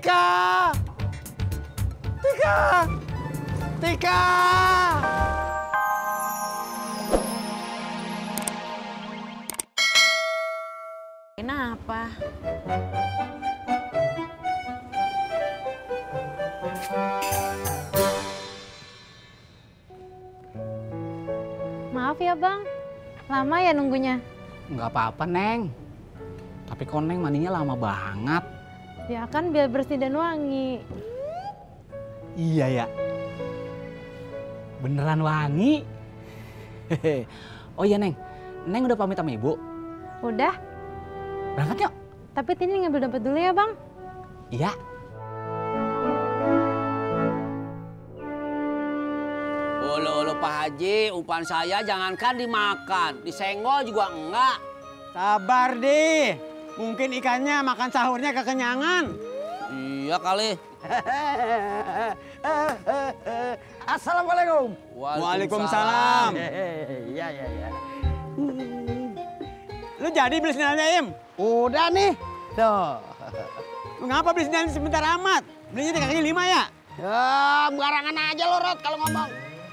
Tika! Tika! Tika! Kenapa? Maaf ya Bang, lama ya nunggunya? Nggak apa-apa, Neng. Tapi kok Neng mandinya lama banget. Ya kan biar bersih dan wangi. Iya ya. Beneran wangi. Oh iya, Neng. Neng udah pamit sama Ibu? Udah, Berangkat yuk. tapi Tini ngambil dompet dulu ya Bang. Iya. Ulu Pak Haji, umpan saya jangankan dimakan, disenggol juga enggak. Sabar deh, mungkin ikannya makan sahurnya kekenyangan. Iya kali. Assalamualaikum. Waalaikumsalam. Iya, iya, iya. Lu jadi beli sendalnya, Im? Udah nih. Tuh. Lu ngapa beli sendalnya sebentar amat? Belinya 3 kali 5 ya? Ya, barangan aja lo, Rod, kalau ngomong.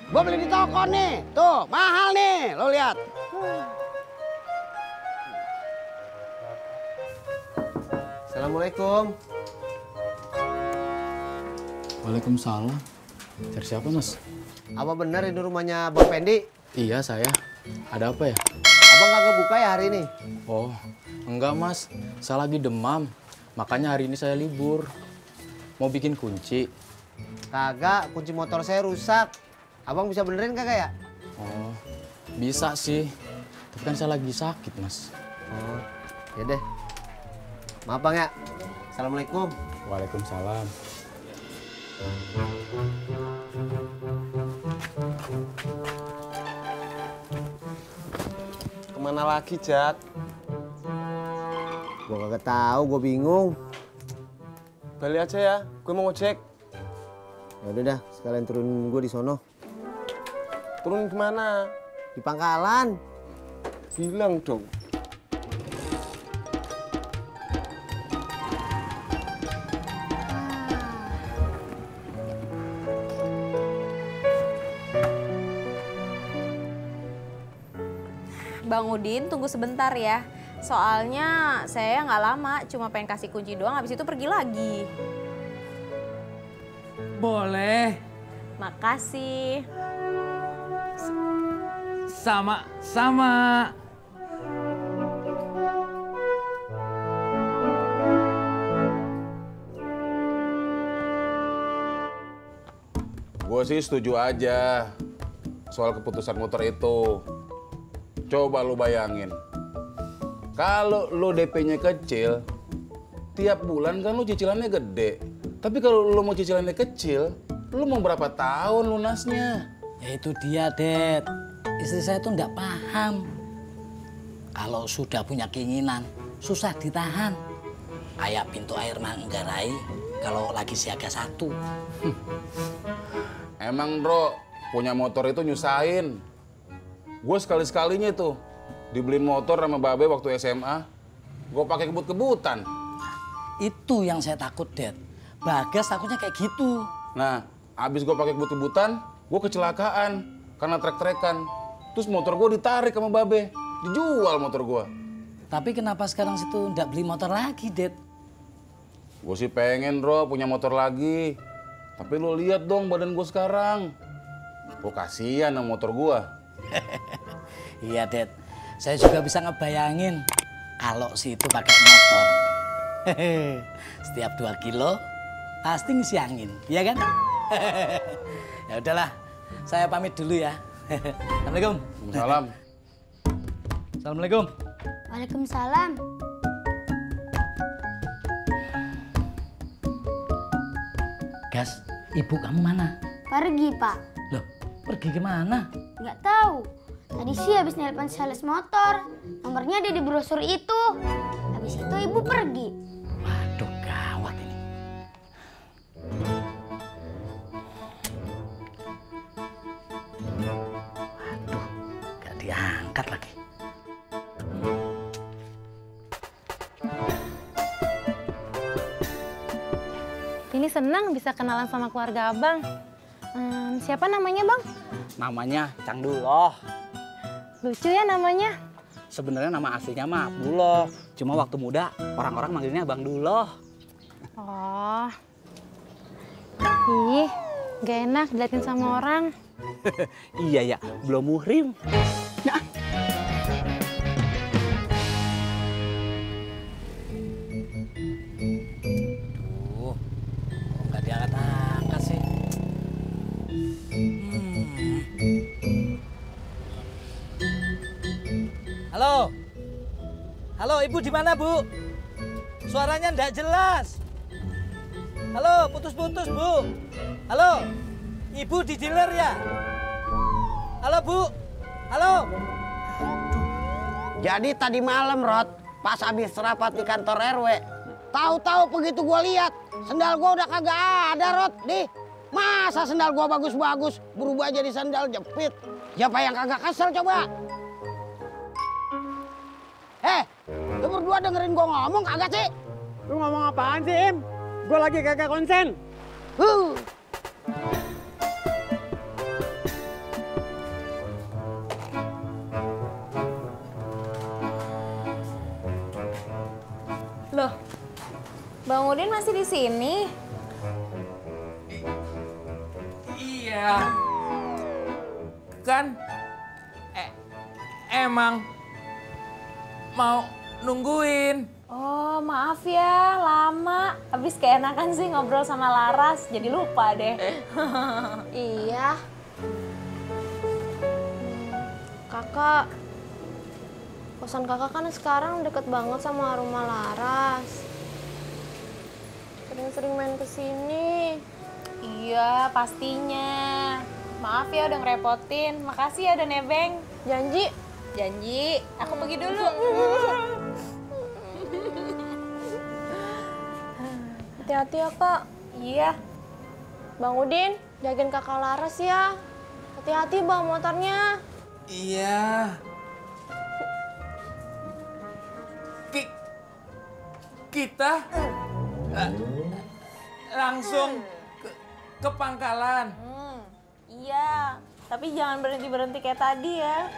Gua beli di toko nih. Tuh, mahal nih. Lo lihat. Assalamualaikum. Waalaikumsalam. Cari siapa, Mas? Apa benar ini rumahnya Bang Pendi? Iya, saya. Ada apa ya? Abang kagak buka ya hari ini? Oh, enggak, Mas. Saya lagi demam. Makanya hari ini saya libur. Mau bikin kunci. Kagak, kunci motor saya rusak. Abang bisa benerin kagak ya? Oh, bisa sih. Tapi kan saya lagi sakit, Mas. Oh, ya deh. Maaf Bang ya. Assalamualaikum. Waalaikumsalam. Kemana lagi, Jak? Gua kagak tahu, gua bingung. Balik aja ya, gue mau ngojek. Ya udah dah, sekalian turunin gua di sono. Turunin kemana? Di pangkalan. Bilang dong. Bang Udin, tunggu sebentar ya. Soalnya saya nggak lama, cuma pengen kasih kunci doang, habis itu pergi lagi. Boleh. Makasih. Sama-sama. Gue sih setuju aja soal keputusan motor itu. Coba lu bayangin, kalau lu DP-nya kecil, tiap bulan kan lu cicilannya gede. Tapi kalau lu mau cicilannya kecil, lu mau berapa tahun lunasnya? Ya itu dia, Det. Istri saya tuh nggak paham. Kalau sudah punya keinginan, susah ditahan. Kayak pintu air Manggarai kalau lagi siaga 1. Emang bro, punya motor itu nyusahin. Gue sekali-sekalinya tuh dibeliin motor sama Babe waktu SMA, gue pakai kebut-kebutan. Itu yang saya takut, Det. Bagas takutnya kayak gitu. Nah, abis gue pakai kebut-kebutan, gue kecelakaan karena trek-trekan. Terus motor gue ditarik sama Babe, dijual motor gue. Tapi kenapa sekarang situ nggak beli motor lagi, Det? Gue sih pengen, bro, punya motor lagi. Tapi lo lihat dong badan gue sekarang. Gue kasihan sama motor gue. Iya, Det. Saya juga bisa ngebayangin kalau si itu pakai motor. Setiap 2 kilo pasti ngisi angin, iya kan? Ya udahlah, saya pamit dulu ya. Assalamualaikum. Salam. Assalamualaikum. Waalaikumsalam. Gas, ibu kamu mana? Pergi, Pak. Loh, pergi kemana? Nggak tahu. Tadi sih habis nelpon sales motor. Nomornya ada di brosur itu. Habis itu ibu pergi. Waduh, gawat ini. Waduh, gak diangkat lagi. Ini senang bisa kenalan sama keluarga abang. Siapa namanya bang? Namanya Cang Duloh. Lucu ya namanya. Sebenarnya nama aslinya mah Abdullah. Cuma waktu muda orang-orang manggilnya Bang Duloh. Oh. Ih, gak enak diliatin sama orang. Iya ya, belum muhrim. Nah. Tuh, kok nggak diangkat-angkat sih? Halo, halo ibu di mana bu? Suaranya nggak jelas. Halo, putus-putus bu. Halo, ibu di dealer ya? Halo bu, halo. Jadi tadi malam, Rod, pas habis rapat di kantor RW, tahu-tahu begitu gua lihat, sendal gua udah kagak ada, Rod. Masa sendal gua bagus-bagus berubah jadi sandal jepit? Siapa yang kagak kesel coba? Lu berdua dengerin gua ngomong kagak sih? Lu ngomong apaan sih, Im? Gua lagi kagak konsen. Loh, Bang Udin masih di sini? Iya. Kan emang mau nungguin. Oh, maaf ya, lama. Habis keenakan sih ngobrol sama Laras, jadi lupa deh. Iya. Kakak, kosan kakak kan sekarang deket banget sama rumah Laras. Sering-sering main ke sini. Iya, pastinya. Maaf ya udah ngerepotin. Makasih ya udah nebeng. Janji? Janji. Aku pergi dulu. Hati-hati ya, Kak. Iya. Bang Udin, jagain kakak Laras ya. Hati-hati bawa motornya. Iya. Kita langsung ke pangkalan. Iya, tapi jangan berhenti-berhenti kayak tadi ya.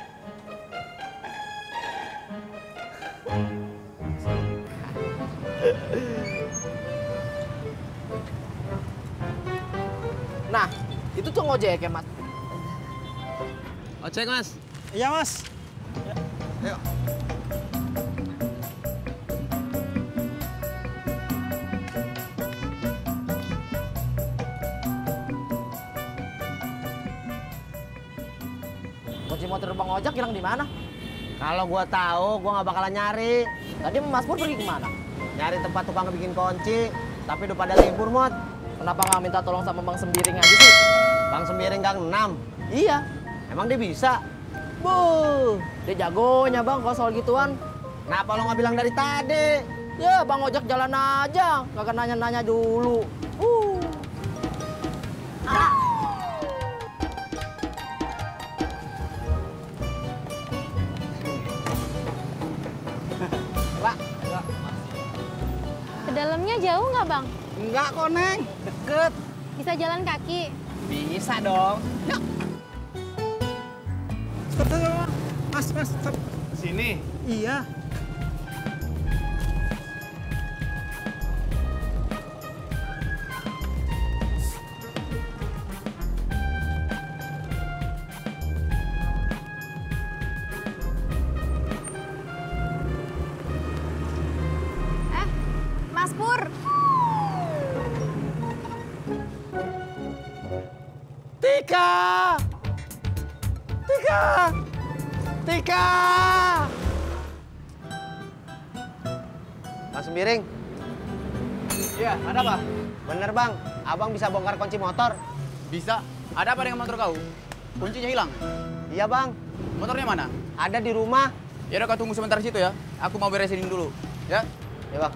Nah, itu tuh ngojek ya, Mas. Ojek, Mas. Iya, Mas. Ayo. Kunci motor Bang Ojek hilang di mana? Kalau gua tahu, gua nggak bakalan nyari. Tadi Mas Pur pergi kemana? Nyari tempat tukang bikin kunci, tapi udah pada libur, Mot. Kenapa nggak minta tolong sama Bang Sembiring aja sih? Bang Sembiring Gang 6. Iya. Emang dia bisa? Dia jagonya Bang kalau soal gituan. Kenapa lo nggak bilang dari tadi? Ya Bang Ojek jalan aja, kagak nanya-nanya dulu. Ke dalamnya jauh nggak bang? Enggak kok, Neng. Deket. Bisa jalan kaki? Bisa dong. Yuk. Stop. Mas, stop. Sini. Iya. Mas Pur. Tika. Mas Sembiring. Iya, ada apa? Bener, Bang. Abang bisa bongkar kunci motor. Bisa. Ada apa dengan motor kau? Kuncinya hilang. Iya, Bang. Motornya mana? Ada di rumah. Ya udah kau tunggu sebentar situ ya. Aku mau beresin dulu. Ya? Ya, Bang.